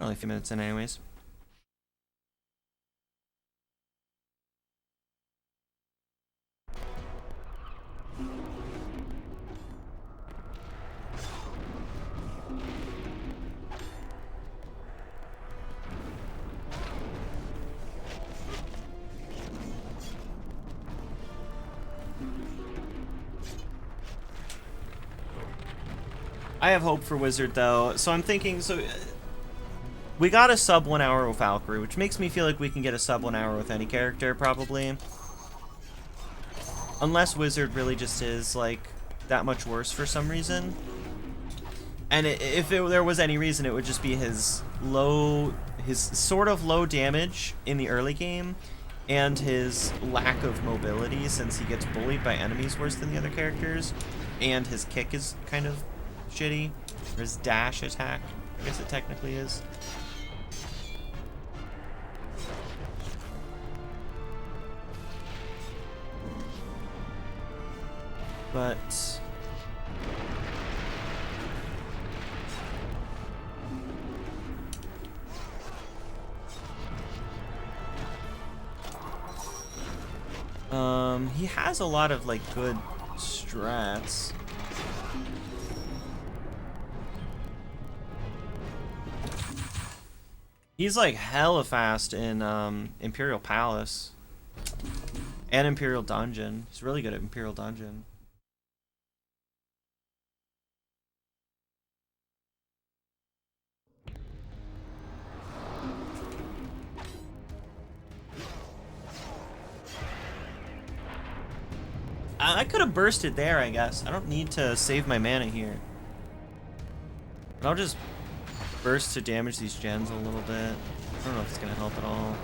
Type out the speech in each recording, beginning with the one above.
Only a few minutes in anyways. I have hope for Wizard though, so I'm thinking, we got a sub 1 hour with Valkyrie, which makes me feel like we can get a sub 1 hour with any character, probably. Unless Wizard really just is, like, that much worse for some reason. And if there was any reason, it would just be his sort of low damage in the early game, and his lack of mobility since he gets bullied by enemies worse than the other characters, and his kick is kind of shitty, or his dash attack, I guess it technically is. But he has a lot of like good strats. He's like hella fast in Imperial Palace and Imperial Dungeon. He's really good at Imperial Dungeon. I could have bursted there, I guess. I don't need to save my mana here. I'll just burst to damage these gens a little bit. I don't know if it's gonna help at all.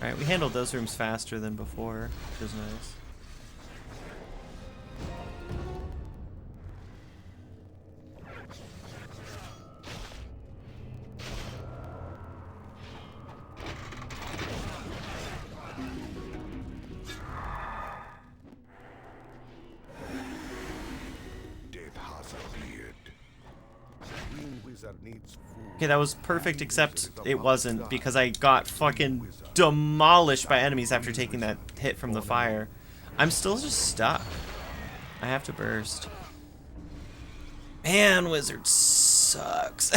Alright, we handled those rooms faster than before, which is nice. Okay, that was perfect, except it wasn't, because I got fucking demolished by enemies after taking that hit from the fire. I'm still just stuck. I have to burst. Man, Wizard sucks.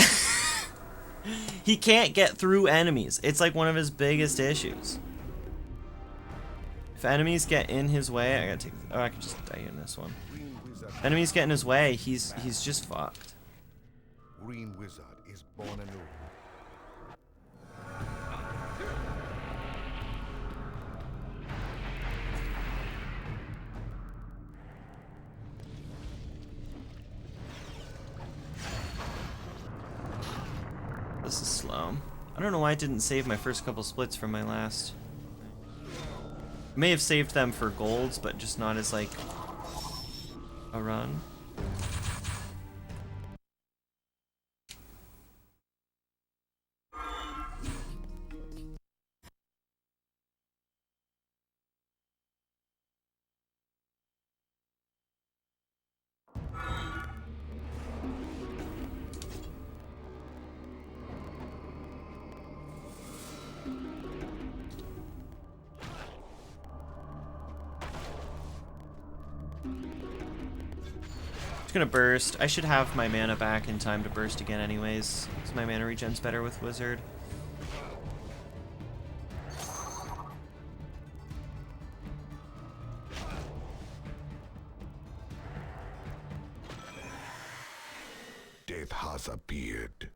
He can't get through enemies. It's like one of his biggest issues. If enemies get in his way, I gotta take. Oh, I can just die in this one. If enemies get in his way, he's just fucked. Green Wizard is born anew. This is slow. I don't know why I didn't save my first couple splits from my last. I may have saved them for golds, but just not as like a run. Gonna burst. I should have my mana back in time to burst again anyways, because my mana regen's better with Wizard. Death has appeared.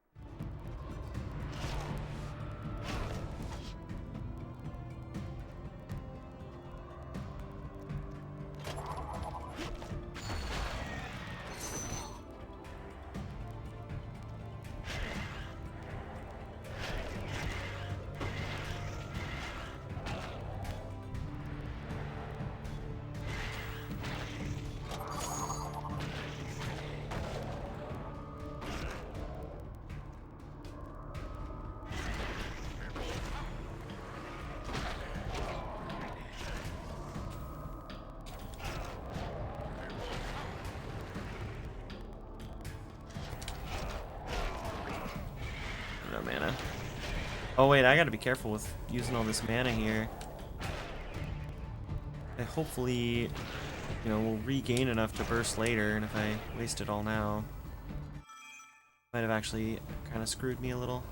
Oh wait, I gotta be careful with using all this mana here. I hopefully, you know, will regain enough to burst later, and if I waste it all now, might have actually kind of screwed me a little.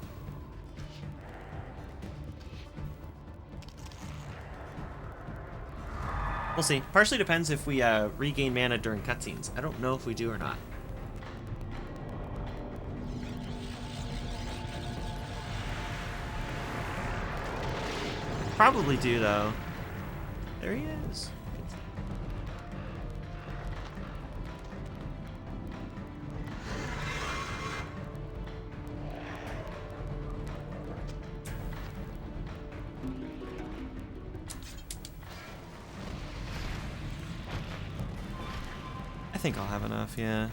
We'll see. Partially depends if we regain mana during cutscenes. I don't know if we do or not. Probably do, though. There he is. I think I'll have enough, yeah.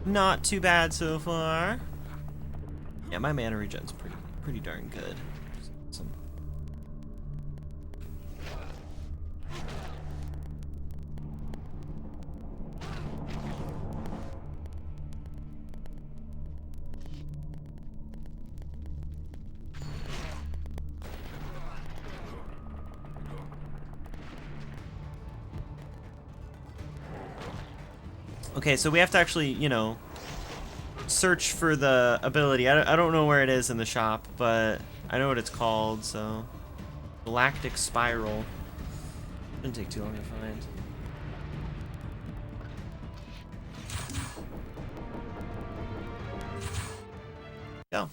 Not too bad so far. Yeah, my mana regen's pretty darn good. Some Okay, so we have to actually, you know, search for the ability. I don't know where it is in the shop, but I know what it's called, so... Galactic Spiral. Didn't take too long to find. Go.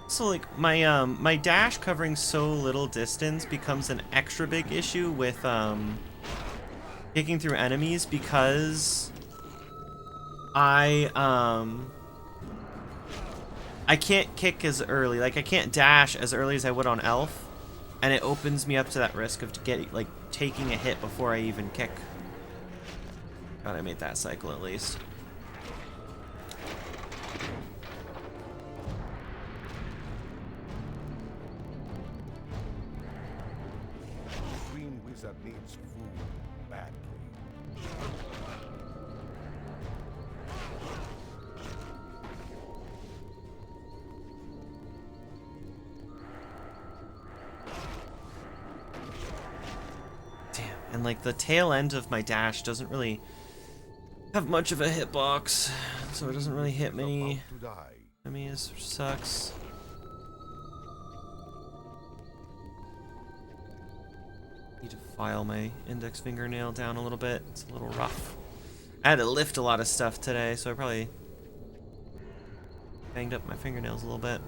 So like my dash covering so little distance becomes an extra big issue with kicking through enemies because I can't kick as early. Like I can't dash as early as I would on Elf, and it opens me up to that risk of taking a hit before I even kick. God, I made that cycle at least. Wizard needs food badly. Damn, and like the tail end of my dash doesn't really have much of a hitbox, so it doesn't really hit many enemies, which sucks. Need to file my index fingernail down a little bit. It's a little rough. I had to lift a lot of stuff today, so I probably banged up my fingernails a little bit.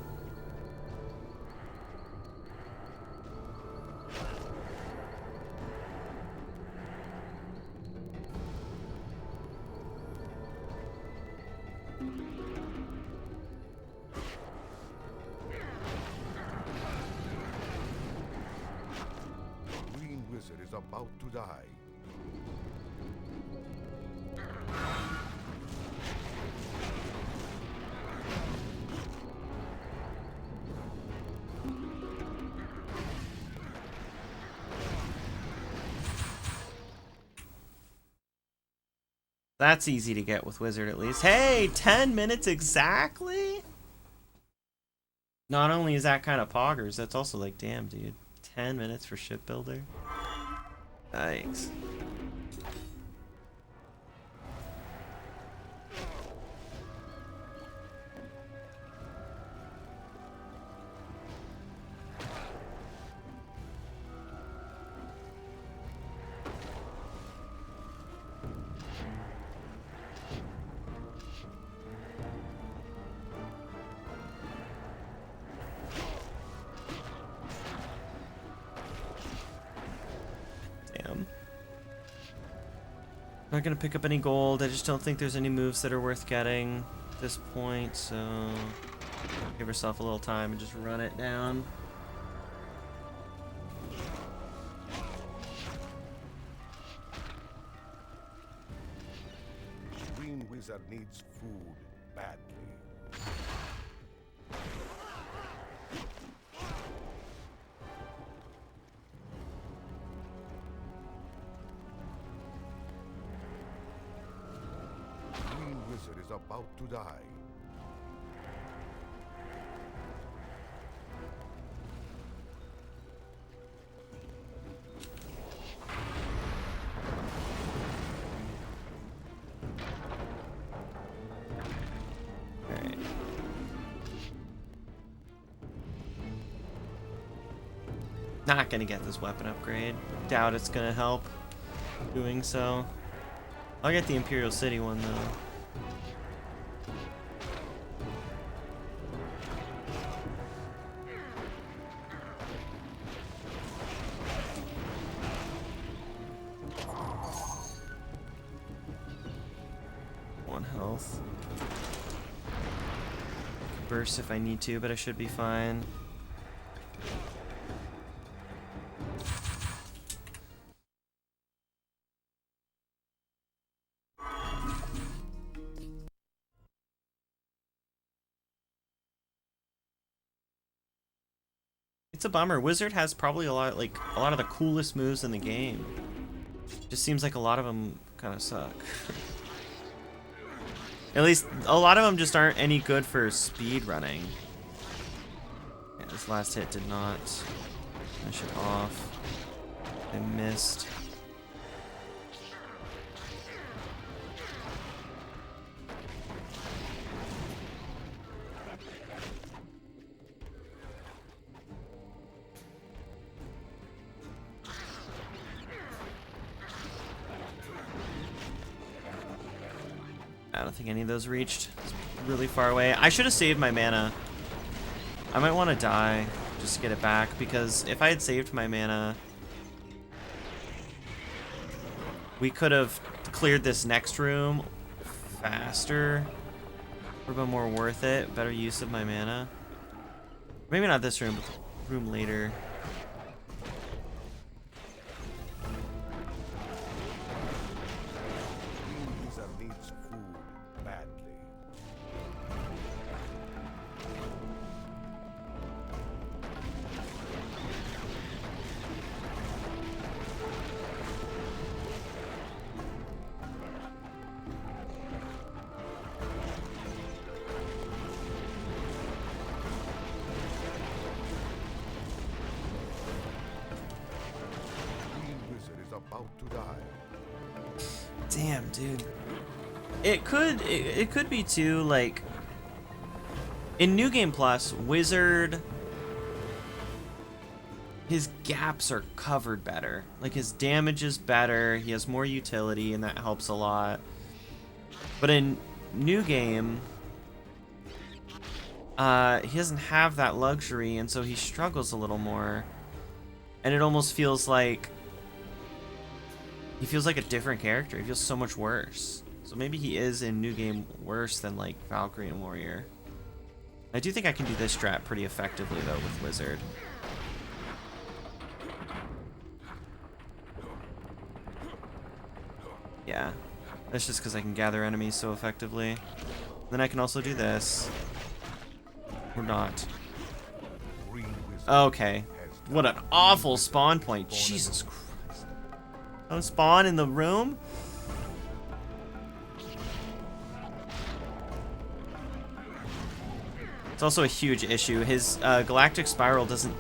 Wizard is about to die. That's easy to get with Wizard at least. Hey, 10 minutes exactly? Not only is that kind of poggers, that's also like, damn, dude. 10 minutes for shipbuilder? Thanks. Not gonna pick up any gold. I just don't think there's any moves that are worth getting at this point, so give herself a little time and just run it down. Green Wizard needs food badly. Green Wizard is about to die. Alright. Not gonna get this weapon upgrade. Doubt it's gonna help doing so. I'll get the Imperial City one though. One health. Burst if I need to, but I should be fine. It's a bummer. Wizard has probably a lot of the coolest moves in the game. Just seems like a lot of them kind of suck. At least a lot of them just aren't any good for speed running. Yeah, this last hit did not finish it off. I missed. I don't think any of those reached. It's really far away. I should have saved my mana. I might want to die just to get it back, because if I had saved my mana, we could have cleared this next room faster. Would have been more worth it. Better use of my mana. Maybe not this room, but the room later. Green Wizard needs food badly. Green Wizard is about to die. Damn, dude. It could be too, like, in New Game Plus, Wizard, his gaps are covered better. Like, his damage is better, he has more utility, and that helps a lot. But in New Game, he doesn't have that luxury, and so he struggles a little more. And it almost feels like he feels like a different character. He feels so much worse. So maybe he is in New Game worse than like Valkyrie and Warrior. I do think I can do this strat pretty effectively though with Wizard. Yeah, that's just because I can gather enemies so effectively. Then I can also do this. Or not. Green Wizard Okay. has What an done. awful spawn point. Jesus Christ. Don't spawn in the room? It's also a huge issue. His Galactic Spiral doesn't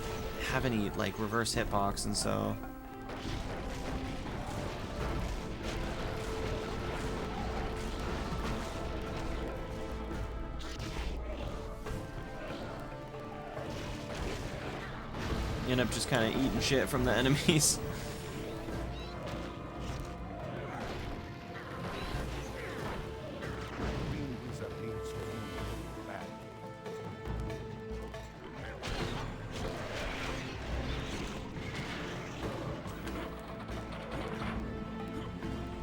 have any like reverse hitbox, and so you end up just kind of eating shit from the enemies. Green Wizard needs food badly.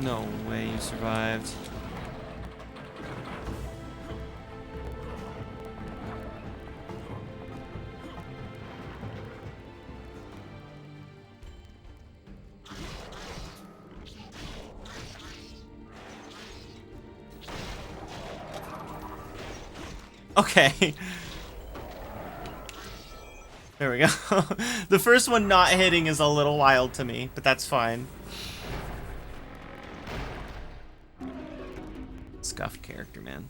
No way you survived. Okay. There we go. The first one not hitting is a little wild to me, but that's fine. Scuffed character, man.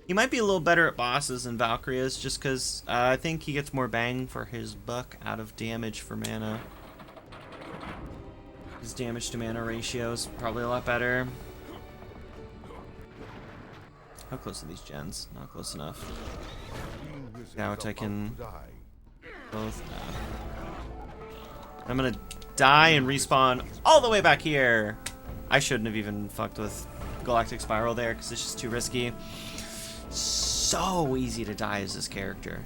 He might be a little better at bosses than Valkyrie is, just because I think he gets more bang for his buck out of damage for mana. His damage to mana ratio is probably a lot better. How close are these gens? Not close enough. Now I can both. I'm gonna die and respawn all the way back here. I shouldn't have even fucked with Galactic Spiral there because it's just too risky. So easy to die as this character.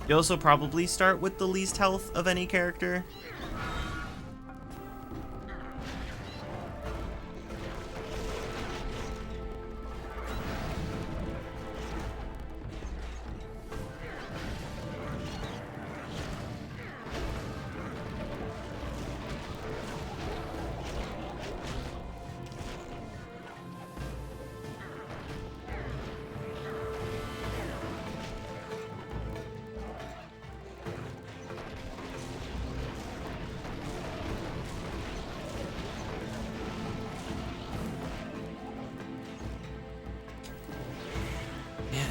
You also probably start with the least health of any character.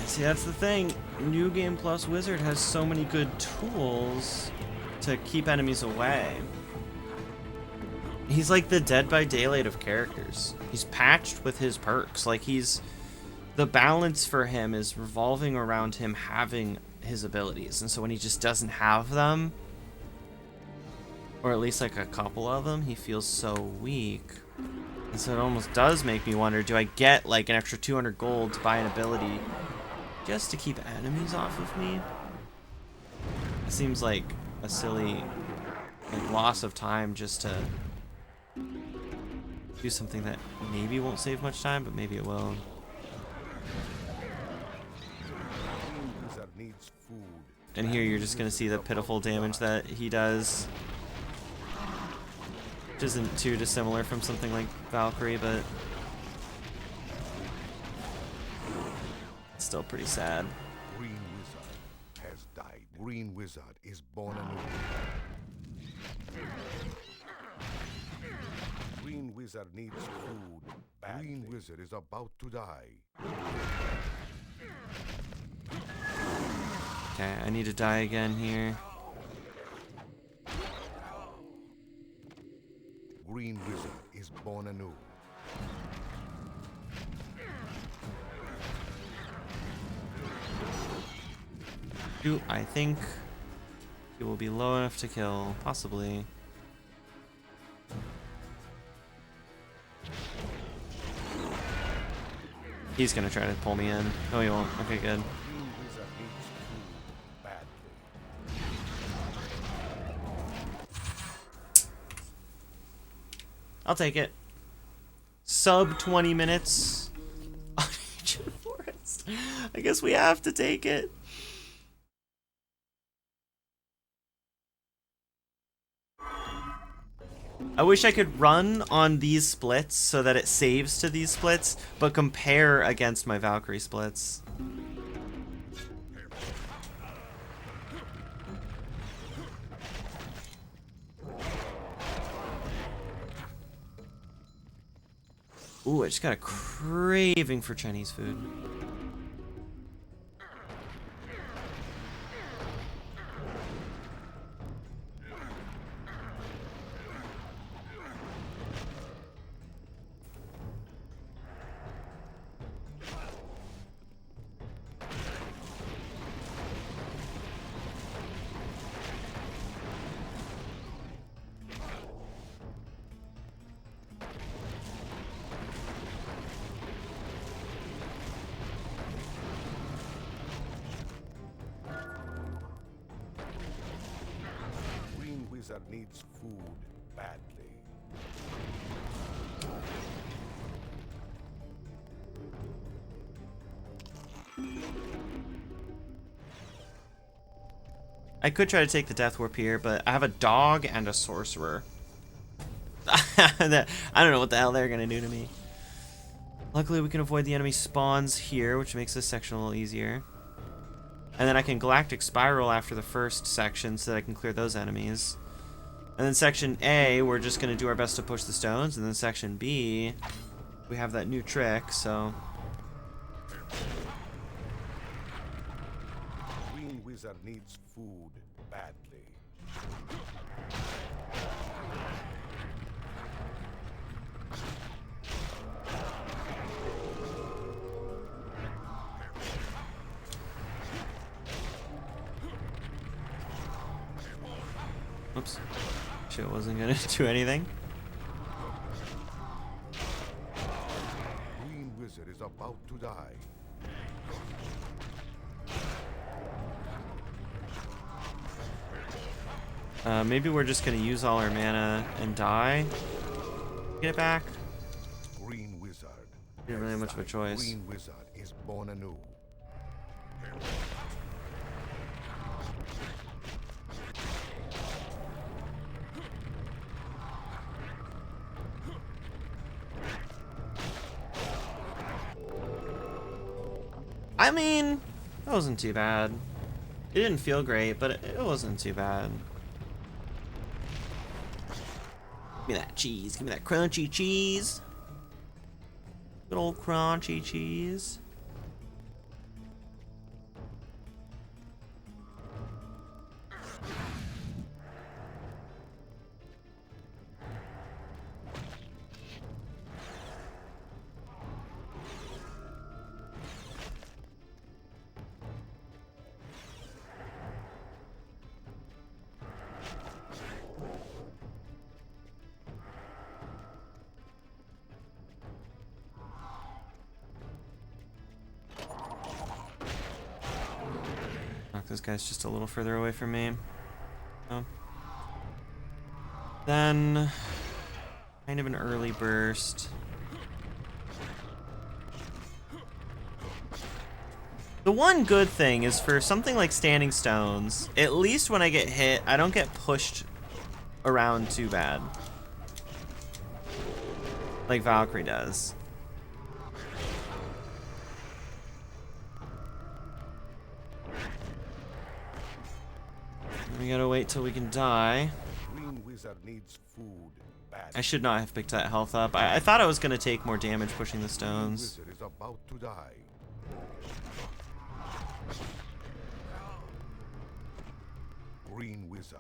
See, that's the thing. New Game Plus Wizard has so many good tools to keep enemies away. He's like the Dead by Daylight of characters. He's patched with his perks. Like the balance for him is revolving around him having his abilities. And so when he just doesn't have them, or at least like a couple of them, he feels so weak. And so it almost does make me wonder, do I get like an extra 200 gold to buy an ability just to keep enemies off of me? It seems like a silly loss of time just to do something that maybe won't save much time, but maybe it will. And here you're just gonna see the pitiful damage that he does, which isn't too dissimilar from something like Valkyrie, but still pretty sad. Green Wizard has died. Green Wizard is born anew. Green Wizard needs food badly. Green Wizard is about to die. Okay, I need to die again here. Green Wizard is born anew. I think he will be low enough to kill, possibly. He's gonna try to pull me in. No, he won't. Okay, good. I'll take it. Sub 20 minutes on Ancient Forest. I guess we have to take it. I wish I could run on these splits so that it saves to these splits, but compare against my Valkyrie splits. Ooh, I just got a craving for Chinese food. wizard needs food badly. I could try to take the Death Warp here, but I have a dog and a sorcerer. I don't know what the hell they're gonna do to me. Luckily, we can avoid the enemy spawns here, which makes this section a little easier. And then I can Galactic Spiral after the first section so that I can clear those enemies. And then section A, we're just gonna do our best to push the stones. And then section B, we have that new trick, so... Green wizard needs food badly. Oops. Shit, wasn't gonna do anything. Green wizard is about to die. Maybe we're just gonna use all our mana and die. Get it back. Green wizard. Didn't really have much of a choice. Green wizard is born anew. I mean, that wasn't too bad. It didn't feel great, but it wasn't too bad. Give me that cheese. Give me that crunchy cheese. Good old crunchy cheese. This guy's just a little further away from me. Oh. Then, kind of an early burst. The one good thing is for something like Standing Stones, at least when I get hit, I don't get pushed around too bad. Like Valkyrie does. We gotta wait till we can die. Green wizard needs food badly. I should not have picked that health up. I thought I was gonna take more damage pushing the Green stones. wizard is about to die. Green wizard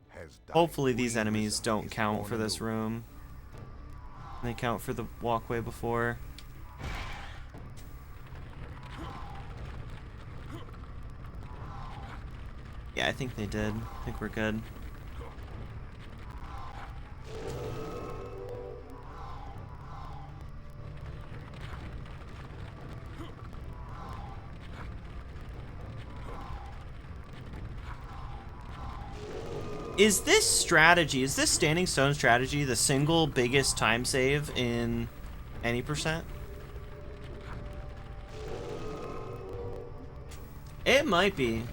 has died. Hopefully these Green enemies wizard don't is count born for this anew. room. They count for the walkway before. Yeah, I think they did. I think we're good. Is this strategy, is this Standing Stone strategy the single biggest time save in any percent? It might be.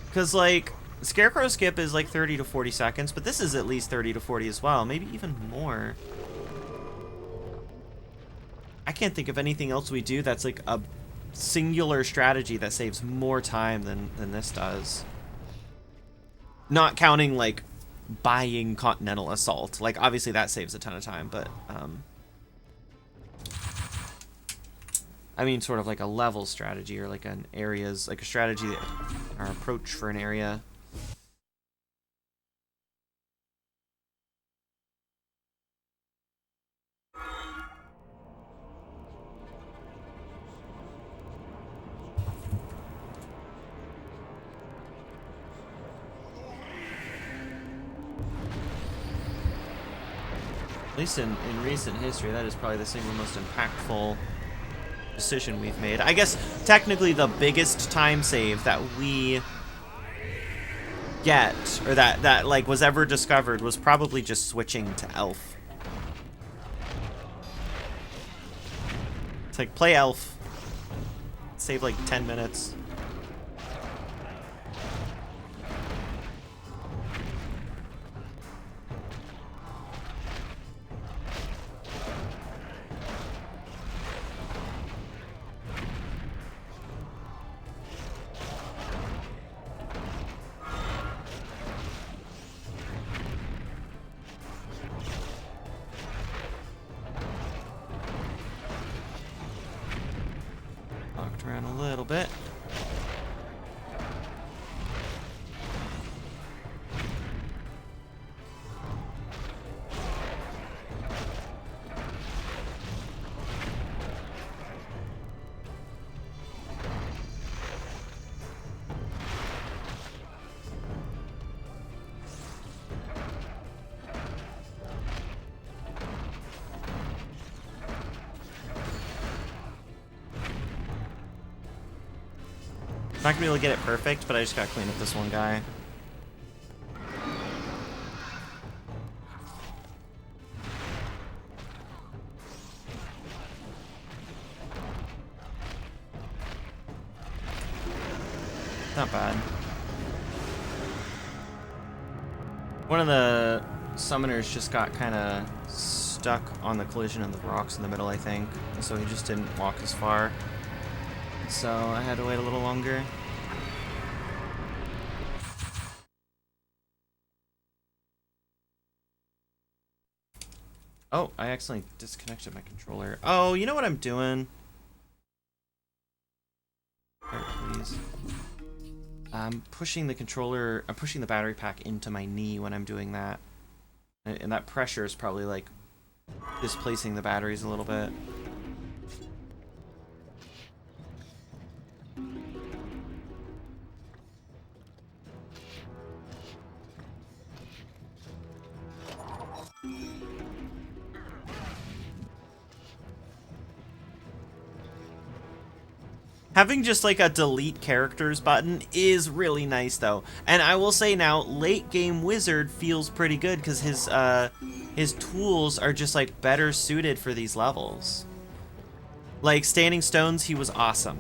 Because, like, Scarecrow Skip is like 30 to 40 seconds, but this is at least 30 to 40 as well. Maybe even more. I can't think of anything else we do that's like a singular strategy that saves more time than this does. Not counting, like, buying Continental Assault. Like, obviously that saves a ton of time, but, I mean, sort of like a level strategy or like an areas, like a strategy or approach for an area. At least in recent history, that is probably the single most impactful decision we've made. I guess technically the biggest time save that we get, or that like was ever discovered, was probably just switching to elf. It's like, play elf. Save like 10 minutes. Knocked around a little bit. I'm not gonna be able to get it perfect, but I just gotta clean up this one guy. Not bad. One of the summoners just got kind of stuck on the collision of the rocks in the middle, I think. So he just didn't walk as far. So I had to wait a little longer. Oh, I accidentally disconnected my controller. Oh, you know what I'm doing? There, please. I'm pushing the controller, I'm pushing the battery pack into my knee when I'm doing that. And that pressure is probably like displacing the batteries a little bit. Having just like a delete characters button is really nice though. And I will say now, late game Wizard feels pretty good because his tools are just like better suited for these levels. Like Standing Stones, he was awesome.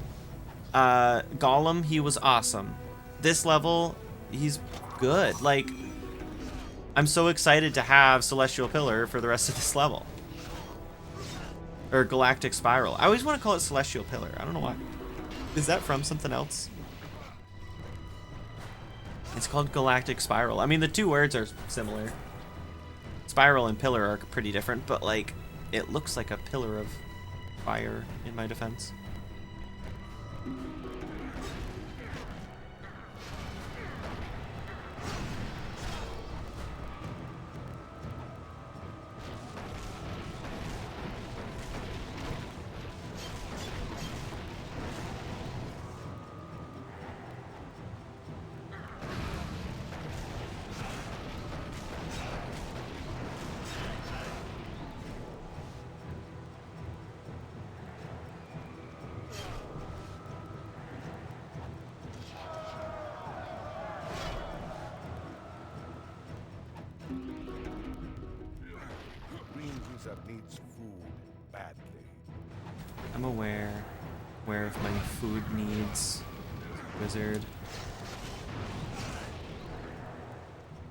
Golem, he was awesome. This level, he's good. Like, I'm so excited to have Celestial Pillar for the rest of this level. Or Galactic Spiral. I always want to call it Celestial Pillar. I don't know why. Is that from something else? It's called Galactic Spiral. I mean, the two words are similar. Spiral and pillar are pretty different, but like, it looks like a pillar of fire in my defense. Needs food badly. I'm aware of my food needs, Wizard.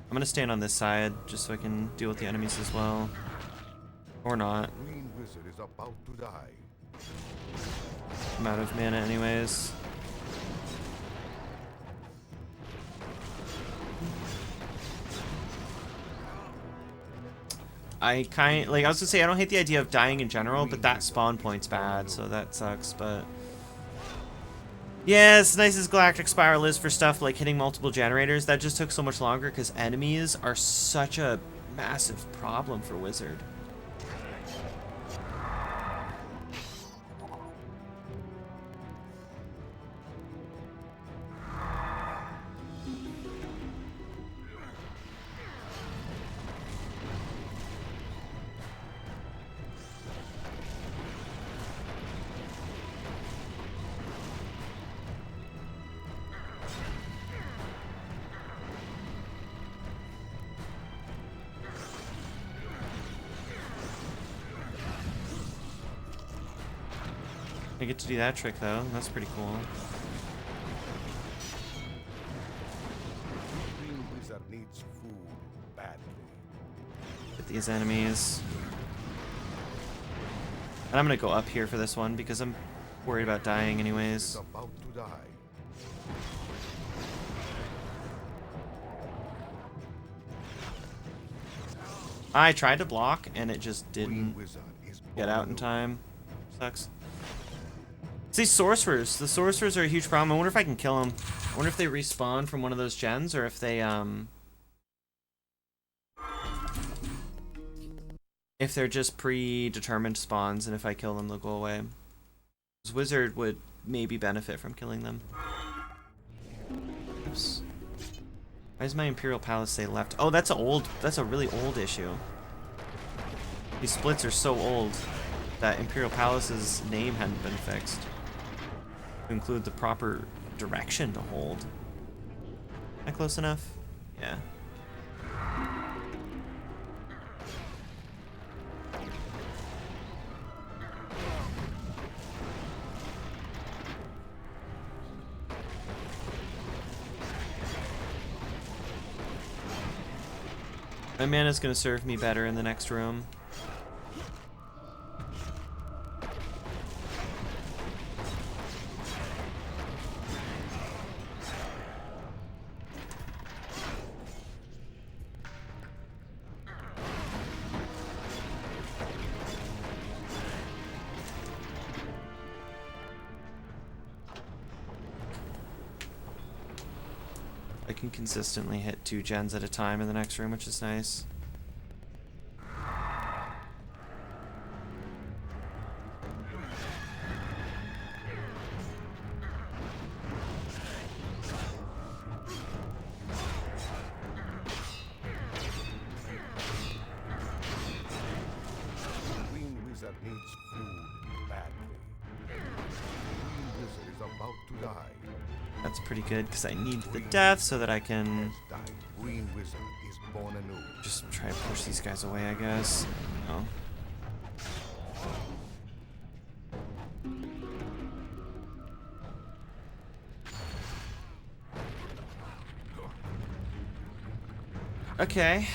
I'm gonna stand on this side just so I can deal with the enemies as well. Or not. Green Wizard is about to die. I'm out of mana anyways. I was gonna say I don't hate the idea of dying in general, but that spawn point's bad, so that sucks, but yeah, as nice as Galactic Spiral is for stuff like hitting multiple generators, that just took so much longer because enemies are such a massive problem for Wizard. I get to do that trick though. That's pretty cool. Green wizard needs food badly. Get these enemies. And I'm gonna go up here for this one because I'm worried about dying anyways. Is about to die. I tried to block and it just Green didn't wizard is get out in born time. Sucks. It's these sorcerers. The sorcerers are a huge problem. I wonder if I can kill them. I wonder if they respawn from one of those gens or if they're just predetermined spawns, and if I kill them, they'll go away. This wizard would maybe benefit from killing them. Oops. Why does my Imperial Palace say left? Oh, that's a really old issue. These splits are so old that Imperial Palace's name hadn't been fixed to include the proper direction to hold. Am I close enough? Yeah. My mana's gonna serve me better in the next room. I can consistently hit 2 gens at a time in the next room, which is nice. Green wizard needs food badly. Green wizard is about to die. That's pretty good because I need the death so that I can Has died. Green wizard is born anew. just try to push these guys away, I guess. No. Okay.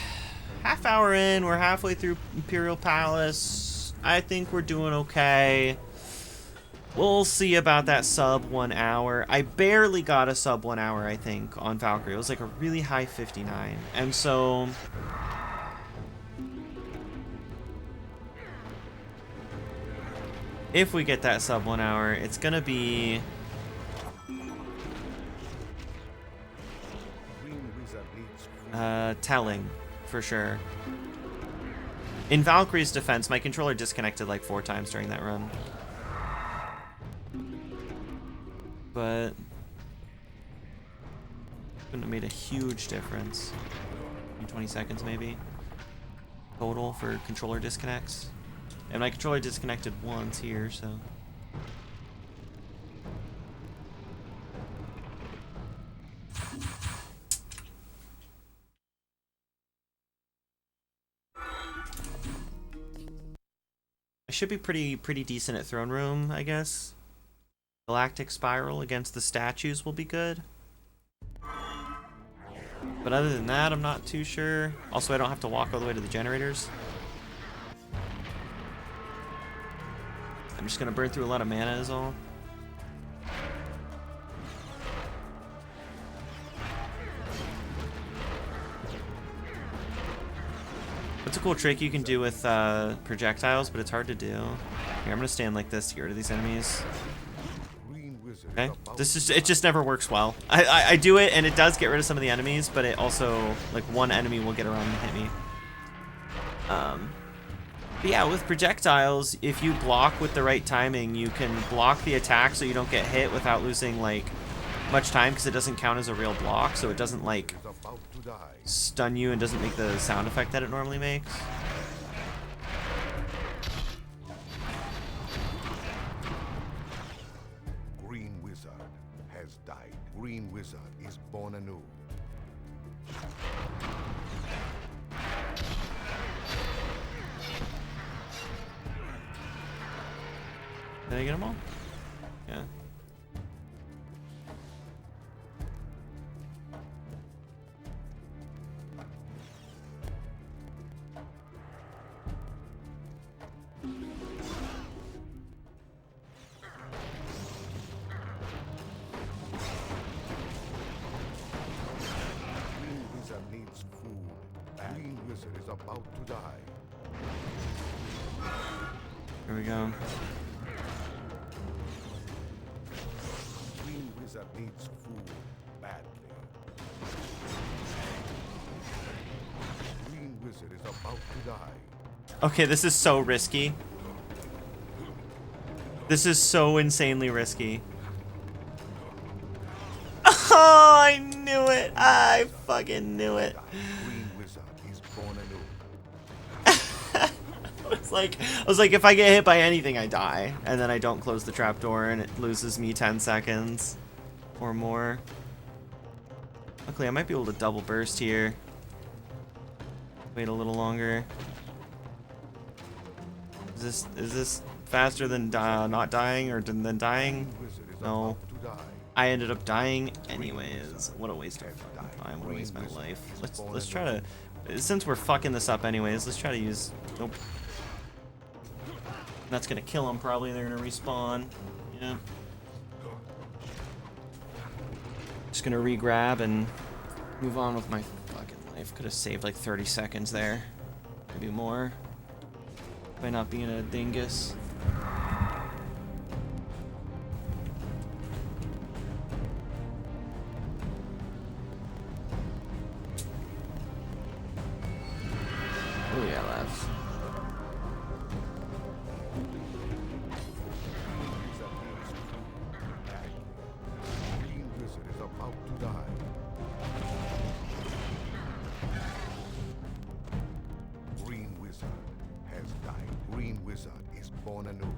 Half hour in, we're halfway through Imperial Palace. I think we're doing okay. We'll see about that sub 1 hour. I barely got a sub 1 hour, I think, on Valkyrie. It was like a really high 59. And so if we get that sub 1 hour, it's gonna be Green wizard needs food. telling, for sure. In Valkyrie's defense, my controller disconnected like 4 times during that run. But wouldn't have made a huge difference. 20 seconds maybe total for controller disconnects. And my controller disconnected once here, so. I should be pretty decent at Throne Room, I guess. Galactic Spiral against the statues will be good. But other than that, I'm not too sure. Also, I don't have to walk all the way to the generators. I'm just gonna burn through a lot of mana is all. That's a cool trick you can do with projectiles, but it's hard to do. Here, I'm gonna stand like this to get rid of these enemies. Okay, it just never works well. I do it and it does get rid of some of the enemies, but it also, like, one enemy will get around and hit me. But yeah, with projectiles, if you block with the right timing, you can block the attack so you don't get hit without losing, like, much time, because it doesn't count as a real block, so it doesn't, like, stun you and doesn't make the sound effect that it normally makes. Green wizard has died. Green wizard is born anew. Did I get them all? Yeah. Green wizard needs food. Green wizard is about to die. Here we go. Green wizard needs food badly. Green wizard is about to die. Okay, this is so risky. This is so insanely risky. Oh, I knew it. I fucking knew it. Green wizard is born anew. I was like, if I get hit by anything, I die. And then I don't close the trapdoor and it loses me 10 seconds or more. Luckily, I might be able to double burst here. Wait a little longer. Is this faster than not dying or than dying? Green wizard is No. about to die. I ended up dying anyways. What a waste of fucking time. What a waste of my life. Let's try to, since we're fucking this up anyways, let's try to use, nope. That's gonna kill them probably. They're gonna respawn. Yeah. Just gonna re-grab and move on with my fucking life. Could have saved like 30 seconds there. Maybe more. By not being a dingus. Oh yeah, lads. Green wizard is about to die. Green wizard has died. Green wizard is born anew.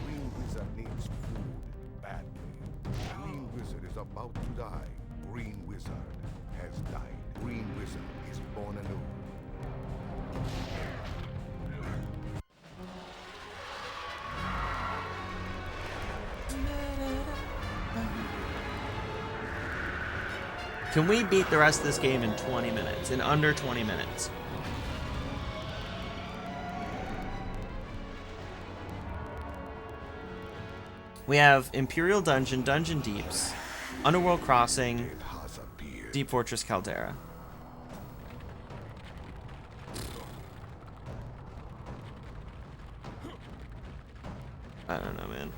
Green wizard needs food badly. Green wizard is about to die. Green wizard has died. Green wizard is born anew. Can we beat the rest of this game in 20 minutes? In under 20 minutes? We have Imperial Dungeon, Dungeon Deeps, Underworld Crossing, It has appeared. Deep Fortress Caldera. I don't know, man.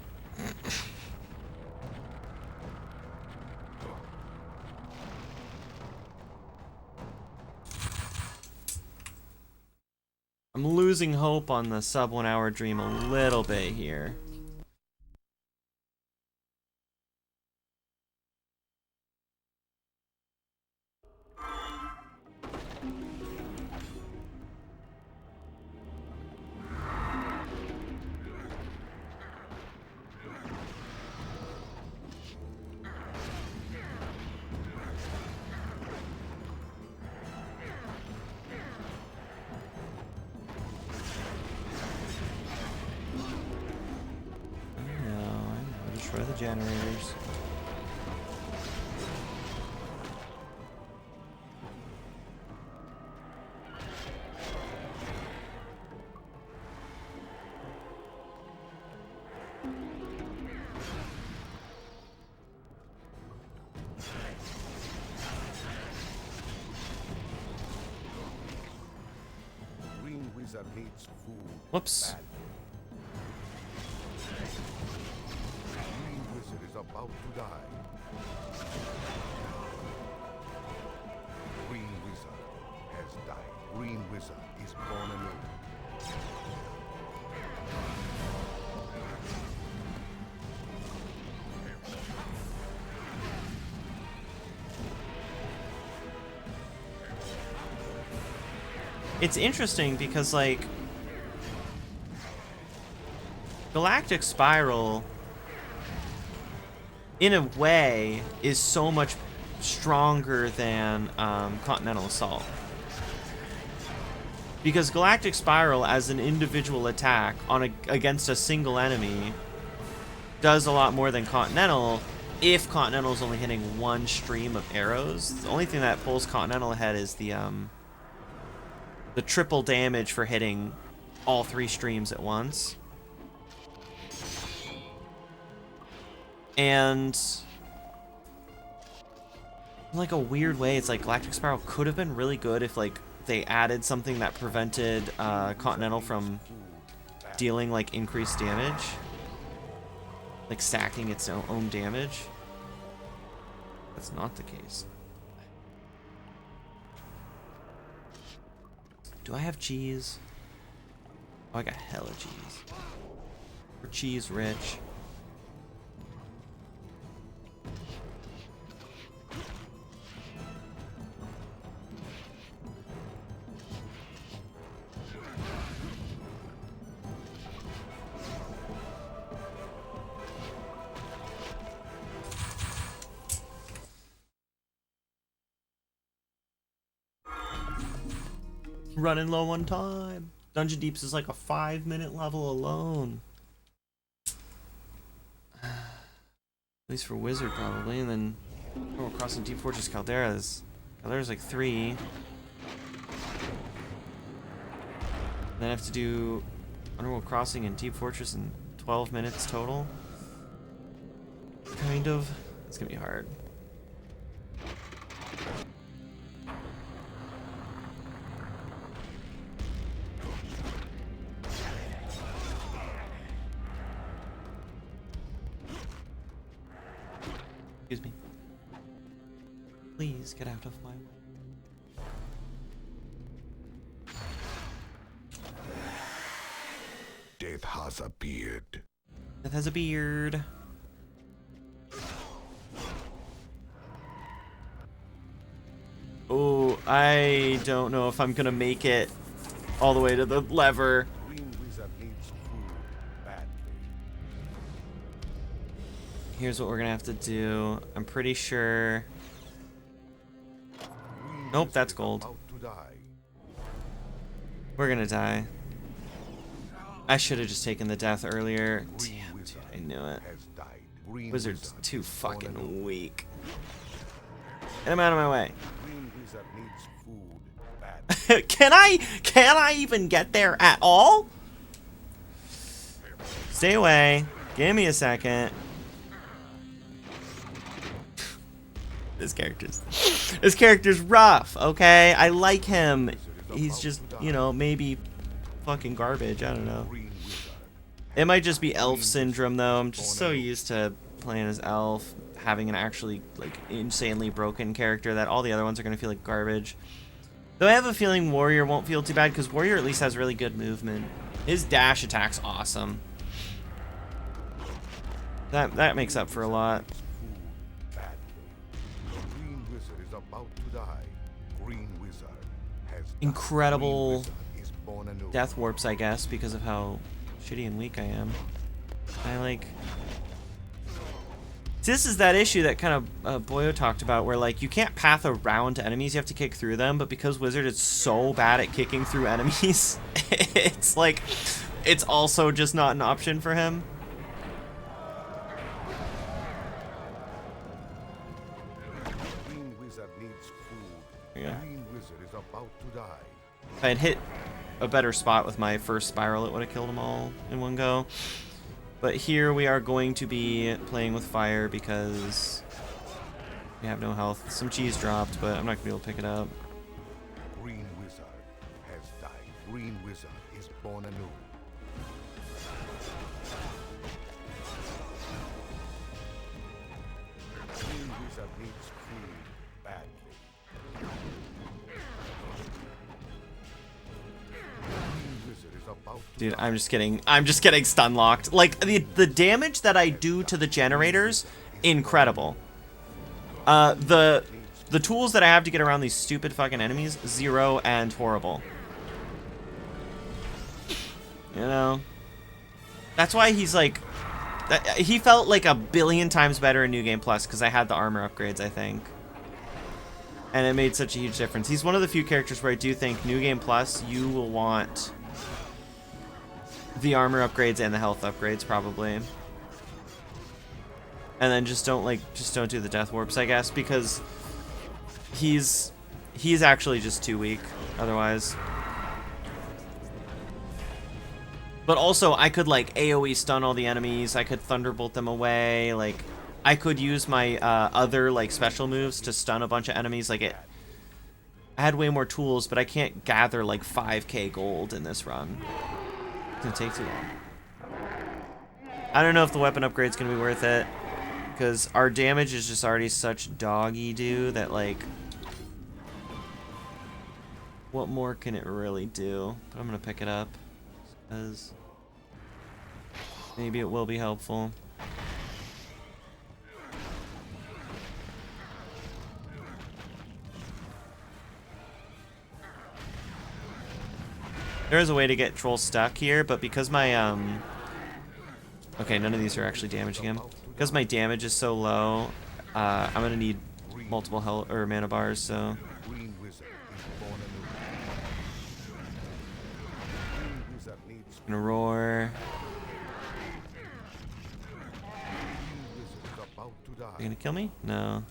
I'm losing hope on the sub 1 hour dream a little bit here. Destroy the generators. Green wizard needs food. Whoops. badly. Green wizard is about to die. Green wizard has died. Green wizard is born anew. It's interesting because, like, Galactic Spiral, in a way, is so much stronger than Continental Assault. Because Galactic Spiral as an individual attack against a single enemy does a lot more than Continental if Continental is only hitting one stream of arrows. The only thing that pulls Continental ahead is the triple damage for hitting all 3 streams at once. And in like a weird way, it's like Galactic Spiral could have been really good if like they added something that prevented Continental from dealing like increased damage, like stacking its own damage. That's not the case. Do I have cheese? Oh, I got hella cheese. We're cheese rich. Running low on time. Dungeon Deeps is like a 5-minute level alone. At least for Wizard probably, and then we're crossing Deep Fortress Caldera's like 3. Then I have to do Underworld Crossing and Deep Fortress in 12 minutes total. Kind of. It's gonna be hard. Excuse me. Please get out of my way. Death has a beard. Death has a beard. Oh, I don't know if I'm gonna make it all the way to the lever. Green Wizard needs food badly. Here's what we're gonna have to do. I'm pretty sure. Nope, that's gold. About to die. We're gonna die. I should have just taken the death earlier. Damn, dude, I knew it. Has died. Green Wizard's Wizard too is born anew. fucking weak. Get him out of my way. Green Wizard needs food badly. Can I even get there at all? Stay away. Give me a second. This character's rough, okay? I like him. He's just, you know, maybe fucking garbage. I don't know. Green Wizard. It might just be elf syndrome though. I'm just so used to playing as elf, having an actually like insanely broken character that all the other ones are gonna feel like garbage. Though I have a feeling Warrior won't feel too bad because Warrior at least has really good movement. His dash attack's awesome. That makes up for a lot. Food badly. The Green Wizard is about to die. Green Wizard has died. Incredible Green Wizard is born anew. death warps, I guess, because of how shitty and weak I am. I like. This is that issue that kind of Boyo talked about, where like you can't path around to enemies, you have to kick through them. But because Wizard is so bad at kicking through enemies, it's like it's also just not an option for him. Green Wizard needs food. Yeah. Green Wizard is about to die. If I had hit a better spot with my first spiral, it would have killed them all in one go. But here we are going to be playing with fire because we have no health. Some cheese dropped, but I'm not going to be able to pick it up. Green Wizard has died. Green Wizard is born anew. Green Wizard needs food badly. Green Wizard is about to Dude, die. I'm just getting stun locked. Like the damage that I do to the generators, incredible. The tools that I have to get around these stupid fucking enemies, 0 and horrible. You know? That's why he's like he felt like a billion times better in New Game Plus because I had the armor upgrades, I think. And it made such a huge difference. He's one of the few characters where I do think New Game Plus, you will want the armor upgrades and the health upgrades probably. And then just don't do the death warps, I guess, because he's actually just too weak otherwise. But also I could like AoE stun all the enemies, I could thunderbolt them away, like I could use my other like special moves to stun a bunch of enemies. Like I had way more tools, but I can't gather like 5k gold in this run. It's gonna take too long. I don't know if the weapon upgrade's gonna be worth it, because our damage is just already such doggy-doo that like, what more can it really do? But I'm gonna pick it up, because maybe it will be helpful. There is a way to get Troll stuck here, but because my, okay, none of these are actually damaging him. Because my damage is so low, I'm gonna need multiple health or mana bars, so. Gonna roar. You gonna kill me? No.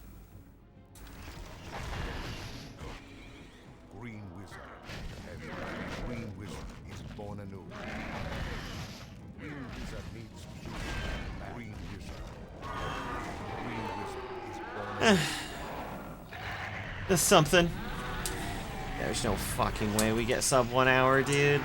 That's something. There's no fucking way we get sub 1 hour, dude.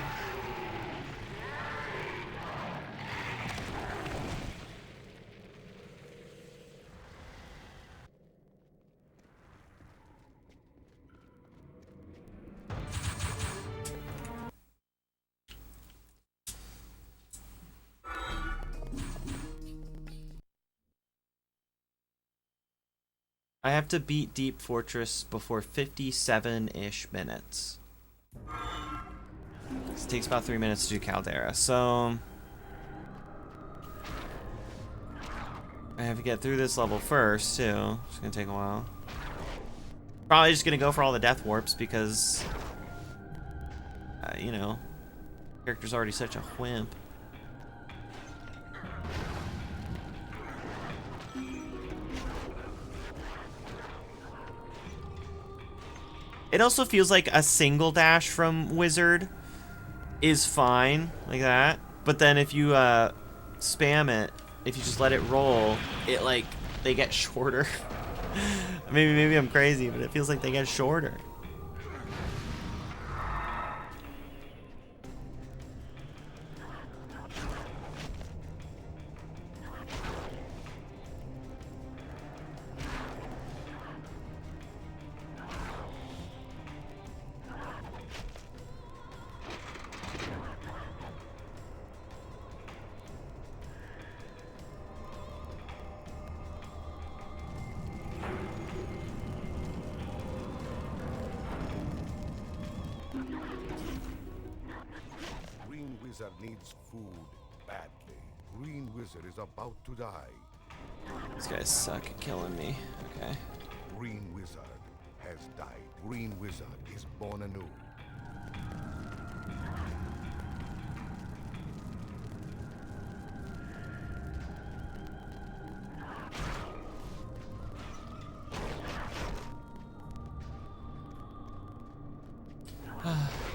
I have to beat Deep Fortress before 57-ish minutes. It takes about 3 minutes to do Caldera, so I have to get through this level first, too. It's gonna take a while. Probably just gonna go for all the death warps because, you know, character's already such a wimp. It also feels like a single dash from Wizard is fine, like that. But then if you spam it, if you just let it roll, it like, they get shorter. maybe I'm crazy, but it feels like they get shorter. Wizard needs food badly. Green Wizard is about to die. These guys suck at killing me. Okay. Green Wizard has died. Green Wizard is born anew.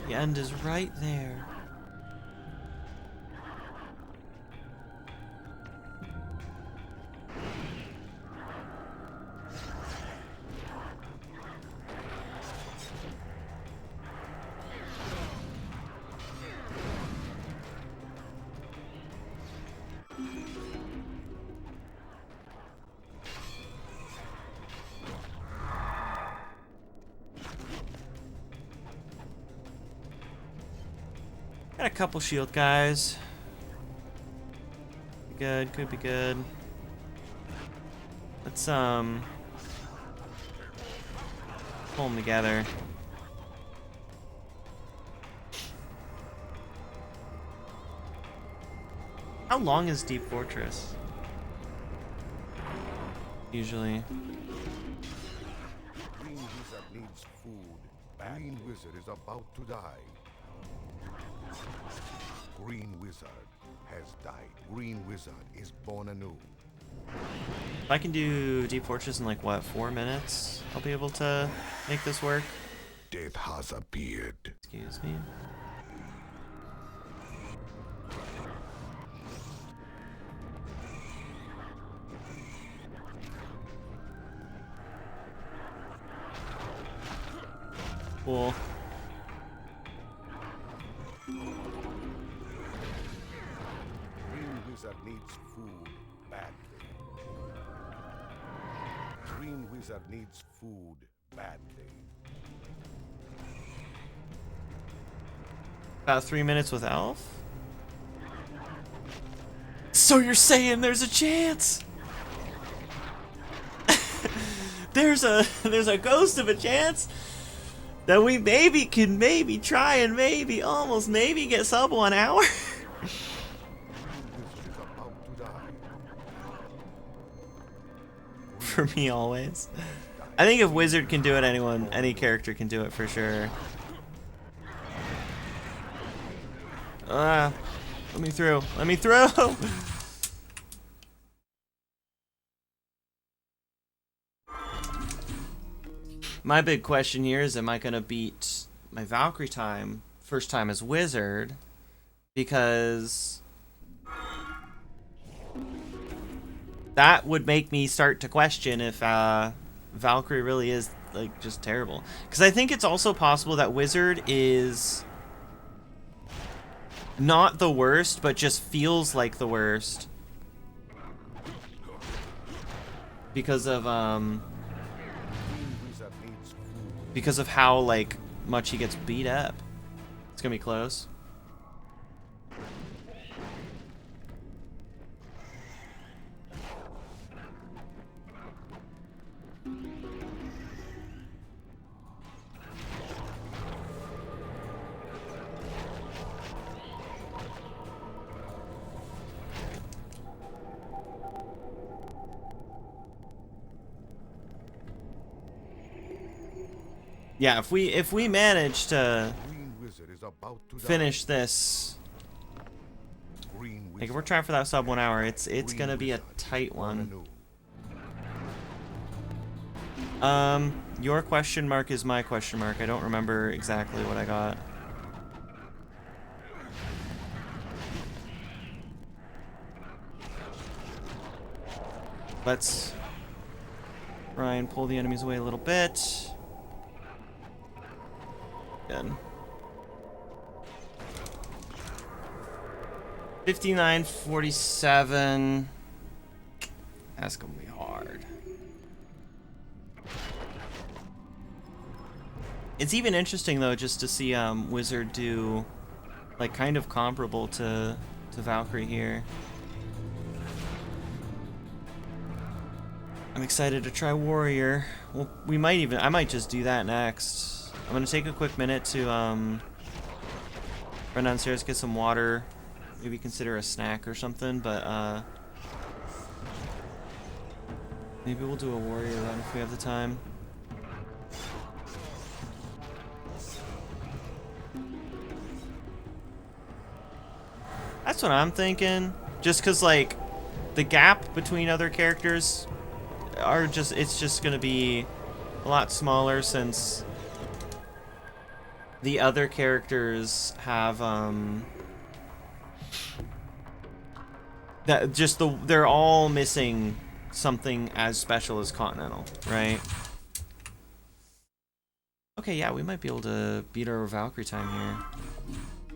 The end is right there. Got a couple shield guys. Be good, could be good. Let's pull them together. How long is Deep Fortress? Usually. Green Wizard needs food. Green Wizard is about to die. Green Wizard has died. Green Wizard is born anew. If I can do Deep Fortress in like what, 4 minutes, I'll be able to make this work. Death has appeared. Excuse me. Cool. Green Wizard needs food badly. Green Wizard needs food badly. About 3 minutes with Elf? So you're saying there's a chance? there's a ghost of a chance that we maybe can try and almost get sub 1 hour? For me, always. I think if Wizard can do it, any character can do it for sure. Let me through. Let me through! My big question here is, am I gonna beat my Valkyrie time first time as Wizard? Because that would make me start to question if Valkyrie really is like just terrible. Because I think it's also possible that Wizard is not the worst, but just feels like the worst because of how like much he gets beat up. It's gonna be close. Yeah, if we manage to finish this, like if we're trying for that sub 1 hour, it's gonna be a tight one. Your question mark is my question mark. I don't remember exactly what I got. Let's try and pull the enemies away a little bit. Good. 59-47. That's gonna be hard. It's even interesting though, just to see Wizard do like kind of comparable to Valkyrie here. I'm excited to try Warrior. Well, I might just do that next. I'm gonna take a quick minute to run downstairs, get some water, maybe consider a snack or something, but maybe we'll do a Warrior run if we have the time. That's what I'm thinking. Just cause like the gap between other characters it's just gonna be a lot smaller since the other characters have they're all missing something as special as Continental, right? Okay, yeah, we might be able to beat our Valkyrie time here.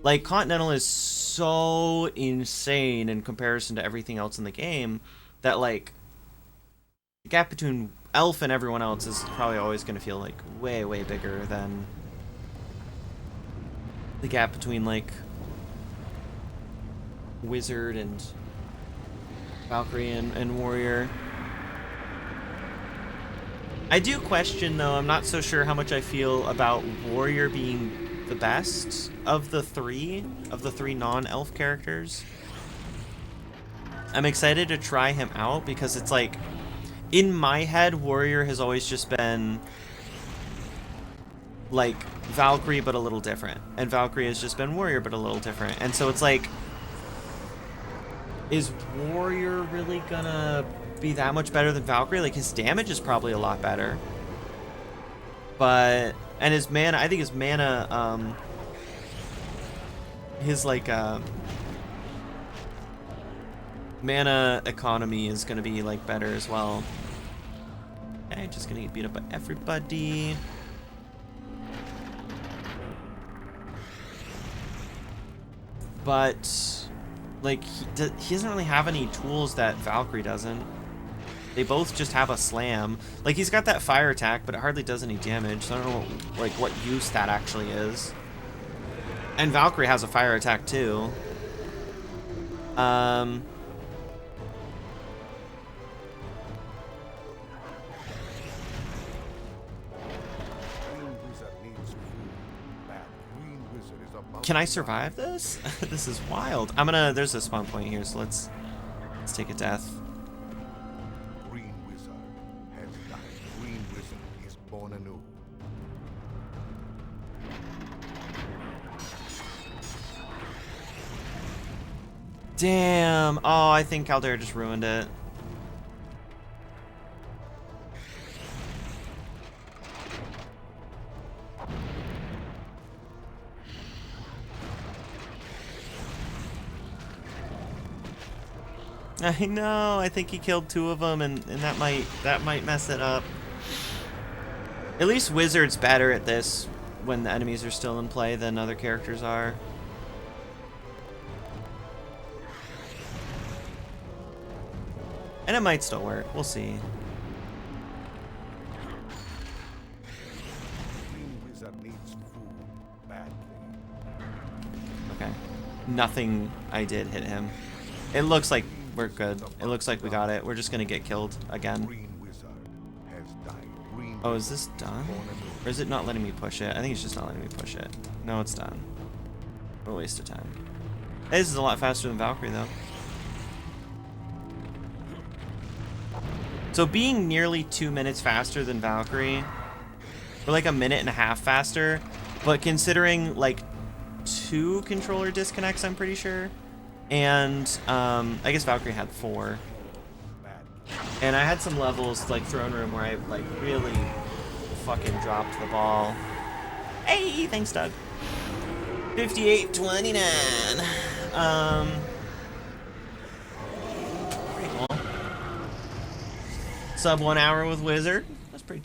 Like, Continental is so insane in comparison to everything else in the game that, like, the gap between Elf and everyone else is probably always going to feel, like, way, way bigger than the gap between, like, Wizard and Valkyrie and Warrior. I do question, though, I'm not so sure how much I feel about Warrior being the best of the three non-elf characters. I'm excited to try him out because it's like, in my head, Warrior has always just been like Valkyrie but a little different, and Valkyrie has just been Warrior but a little different, and so it's like, is Warrior really gonna be that much better than Valkyrie? Like, his damage is probably a lot better, but, and his mana, I think his mana, his like mana economy is gonna be like better as well. Okay, just gonna get beat up by everybody. But like, he doesn't really have any tools that Valkyrie doesn't. They both just have a slam. Like, he's got that fire attack, but it hardly does any damage. So I don't know what use that actually is. And Valkyrie has a fire attack too. Can I survive this? This is wild. There's a spawn point here, so let's take a death. Green Wizard has died. Green Wizard is born anew. Damn. Oh, I think Caldera just ruined it. I know. I think he killed 2 of them, and that might mess it up. At least Wizard's better at this when the enemies are still in play than other characters are. And it might still work. We'll see. Green Wizard needs food badly. Okay. Nothing I did hit him. It looks like we're good. It looks like we got it. We're just gonna get killed again. Green Wizard has died. Green Oh, is this done? Or is it not letting me push it? I think it's just not letting me push it. No, it's done. What a waste of time. This is a lot faster than Valkyrie, though. So being nearly 2 minutes faster than Valkyrie, or like a minute and a half faster, but considering like 2 controller disconnects, I'm pretty sure. And I guess Valkyrie had 4. And I had some levels like Throne Room where I like really fucking dropped the ball. Hey, thanks, Doug. 58-29. Pretty cool. Sub 1 hour with Wizard.